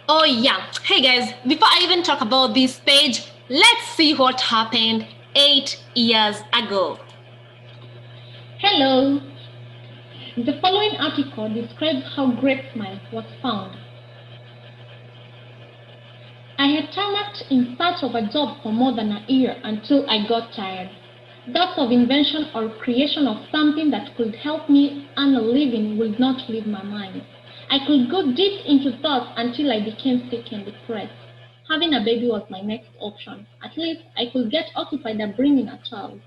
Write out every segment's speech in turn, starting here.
Oh yeah. Hey guys, before I even talk about this page, let's see what happened 8 years ago. Hello! The following article describes how Great Smile was found. I had tarmacked in search of a job for more than a year until I got tired. Thoughts of invention or creation of something that could help me earn a living would not leave my mind. I could go deep into thoughts until I became sick and depressed. Having a baby was my next option. At least I could get occupied and bring in a child.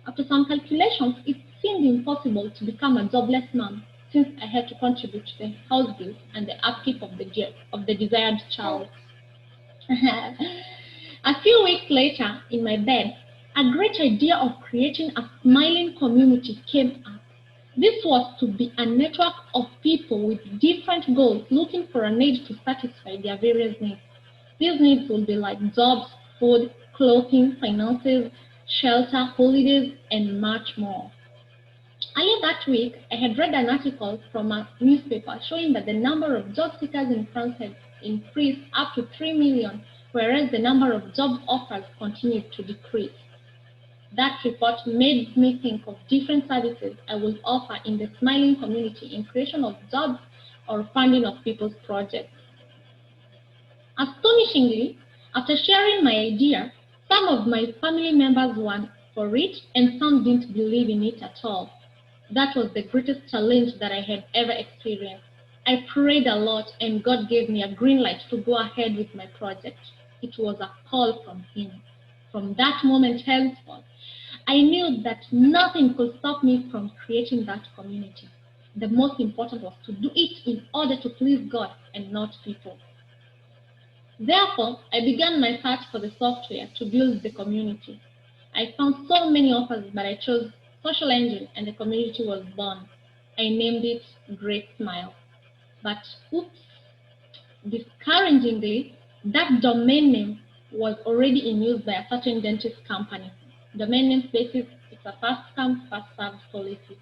After some calculations, it seemed impossible to become a jobless mom since I had to contribute to the house bills and the upkeep of the desired child. A few weeks later, in my bed, a great idea of creating a smiling community came up. This was to be a network of people with different goals looking for a need to satisfy their various needs. These needs would be like jobs, food, clothing, finances, shelter, holidays, and much more. Earlier that week, I had read an article from a newspaper showing that the number of job seekers in France had increased up to 3 million, whereas the number of job offers continued to decrease. That report made me think of different services I would offer in the smiling community in creation of jobs or funding of people's projects. Astonishingly, after sharing my idea, some of my family members were for it and some didn't believe in it at all. That was the greatest challenge that I had ever experienced. I prayed a lot and God gave me a green light to go ahead with my project. It was a call from Him. From that moment henceforth, I knew that nothing could stop me from creating that community. The most important was to do it in order to please God and not people. Therefore, I began my search for the software to build the community. I found so many offers, but I chose Social Engine and the community was born. I named it Great Smile. But oops, discouragingly, that domain name was already in use by a certain dentist company. Domain name basis is a first come, first served policy.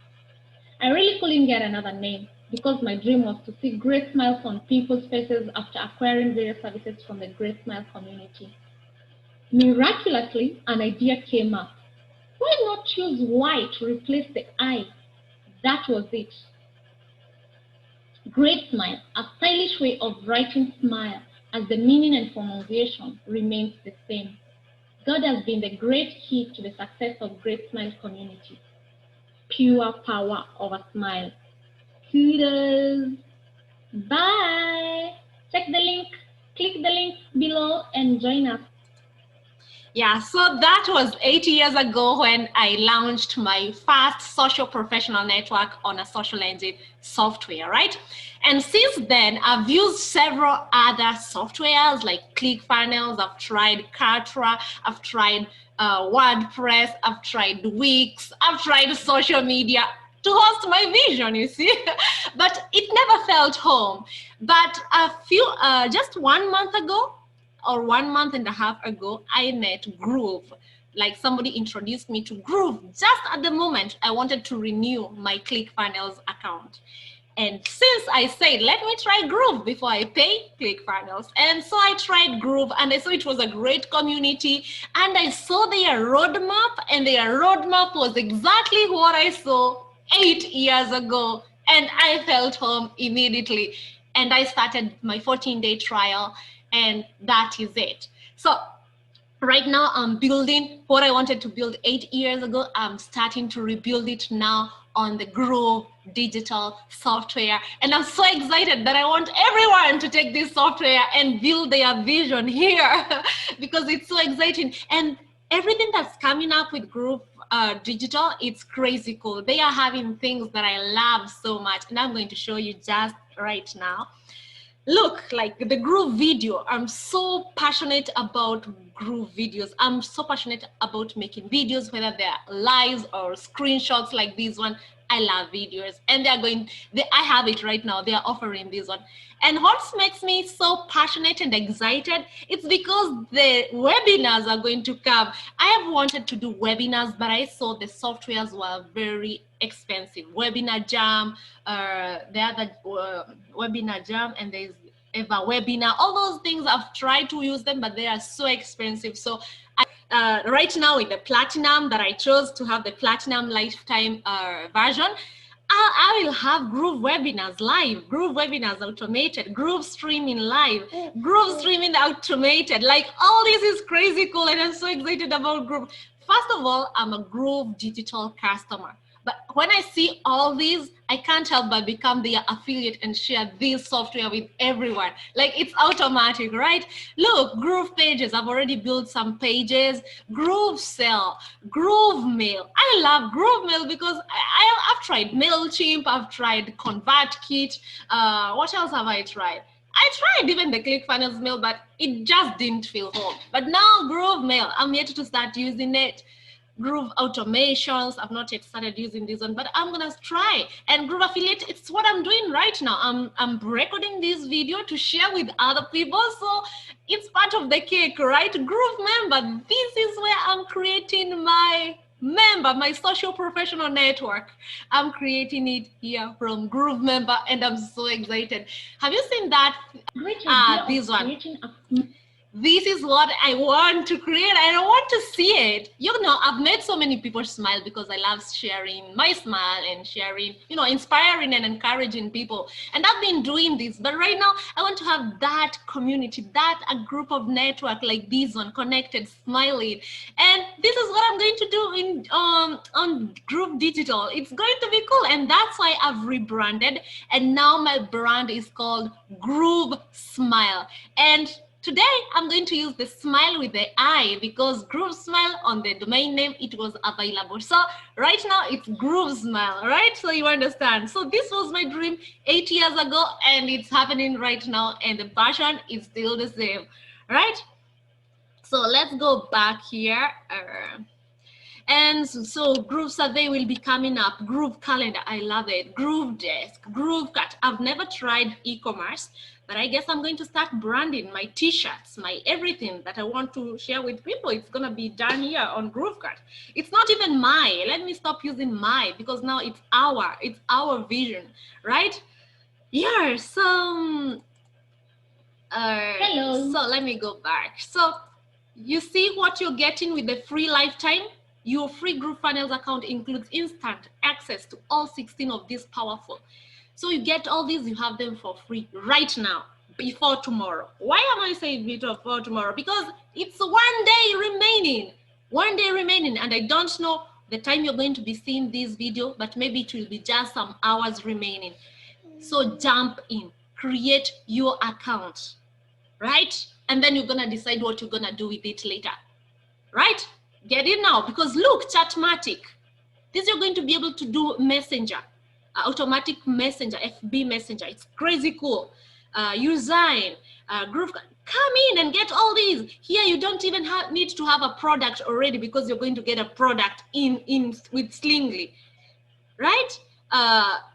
I really couldn't get another name because my dream was to see great smiles on people's faces after acquiring various services from the Great Smile community. Miraculously, an idea came up. Why not choose Y to replace the I? That was it. Great Smile, a stylish way of writing smile, as the meaning and pronunciation remains the same. God has been the great key to the success of Great Smile community. Pure power of a smile. Kudos. Bye. Check the link, click the link below and join us. Yeah, so that was 8 years ago when I launched my first social professional network on a social engine software, right? And since then, I've used several other softwares like ClickFunnels, I've tried Kartra, I've tried WordPress, I've tried Wix, I've tried social media to host my vision, you see. But it never felt home. But just 1 month ago, or 1 month and a half ago, I met Groove. Like somebody introduced me to Groove just at the moment I wanted to renew my ClickFunnels account. And since I said, let me try Groove before I pay ClickFunnels. And so I tried Groove and I saw it was a great community. And I saw their roadmap, and their roadmap was exactly what I saw 8 years ago. And I felt home immediately. And I started my 14-day trial, and that is it. So right now I'm building what I wanted to build 8 years ago. I'm starting to rebuild it now on the Groove digital software, and I'm so excited that I want everyone to take this software and build their vision here because it's so exciting. And everything that's coming up with Groove digital, it's crazy cool. They are having things that I love so much, and I'm going to show you just right now. Look, like the Groove video, I'm so passionate about Groove videos. I'm so passionate about making videos, whether they're lives or screenshots like this one. I love videos, and I have it right now. They are offering this one. And what makes me so passionate and excited, it's because the webinars are going to come. I have wanted to do webinars, but I saw the softwares were very expensive. Webinar Jam, the other Webinar Jam, and there's Eva Webinar. All those things, I've tried to use them, but they are so expensive. So right now with the platinum that I chose to have the platinum lifetime version, I will have Groove webinars live, Groove webinars automated, Groove streaming live, Groove streaming automated. Like, all this is crazy cool, and I'm so excited about Groove. First of all, I'm a Groove digital customer. But when I see all these, I can't help but become their affiliate and share this software with everyone. Like, it's automatic, right? Look, Groove pages. I've already built some pages. Groove Sell, Groove Mail. I love Groove Mail because I've tried MailChimp. I've tried ConvertKit. What else have I tried? I tried even the ClickFunnels Mail, but it just didn't feel home. But now Groove Mail, I'm yet to start using it. Groove automations, I've not yet started using this one, but I'm gonna try. And Groove affiliate, it's what I'm doing right now. I'm recording this video to share with other people, so it's part of the cake, right? Groove member, this is where I'm creating my member, my social professional network. I'm creating it here from Groove member, and I'm so excited. Have you seen that? This one. This is what I want to create. I want to see it. You know, I've made so many people smile because I love sharing my smile and sharing, you know, inspiring and encouraging people. And I've been doing this, but right now I want to have that community, that a group of network like this one, connected, smiling. And this is what I'm going to do in on Groove Digital. It's going to be cool. And that's why I've rebranded. And now my brand is called Groove Smyle. And today, I'm going to use the Smyle with the I because Groove Smyle on the domain name, it was available. So right now it's Groove Smyle, right? So you understand. So this was my dream 8 years ago and it's happening right now and the passion is still the same, right? So let's go back here. And so Groove Survey will be coming up. Groove Calendar, I love it. Groove Desk, Groove Cut. I've never tried e-commerce, but I guess I'm going to start branding my t-shirts, my everything that I want to share with people. It's gonna be done here on Groove Cut. It's not even my, let me stop using my because now it's our vision, right? Yeah, so, Hello. So let me go back. So you see what you're getting with the free lifetime? Your free Groove Funnels account includes instant access to all 16 of these powerful. So you get all these, you have them for free right now, before tomorrow. Why am I saying before tomorrow? Because it's 1 day remaining. 1 day remaining, and I don't know the time you're going to be seeing this video, but maybe it will be just some hours remaining. So jump in, create your account, right? And then you're gonna decide what you're gonna do with it later, right? Get in now, because look, Chatmatic. This you're going to be able to do Messenger, automatic Messenger, FB Messenger. It's crazy cool. Usign, Groove. Come in and get all these. Here you don't even need to have a product already because you're going to get a product in with Slingly, right?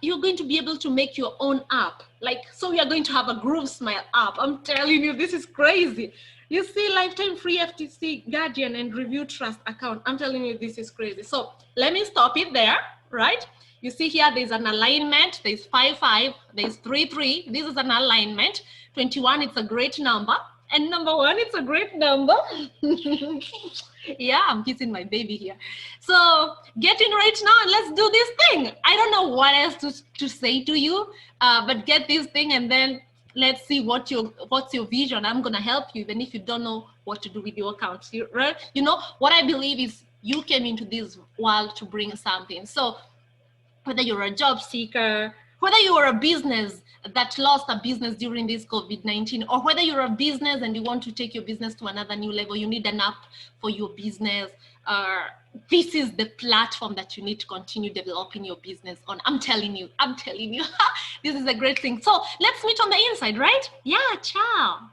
You're going to be able to make your own app. Like, so we are going to have a Groove Smyle app. I'm telling you, this is crazy. You see, lifetime free FTC Guardian and Review Trust account. I'm telling you, this is crazy. So let me stop it there, right? You see here, there's an alignment. There's 5-5, there's 3-3. This is an alignment. 21, it's a great number. And number 1, it's a great number. Yeah, I'm kissing my baby here. So get in right now and let's do this thing. I don't know what else to say to you, but get this thing and then let's see what's your vision. I'm gonna help you even if you don't know what to do with your account, right? You know, what I believe is you came into this world to bring something. So whether you're a job seeker, whether you're a business that lost a business during this COVID-19, or whether you're a business and you want to take your business to another new level, you need an app for your business. This is the platform that you need to continue developing your business on. I'm telling you, this is a great thing. So let's meet on the inside, right? Yeah, ciao.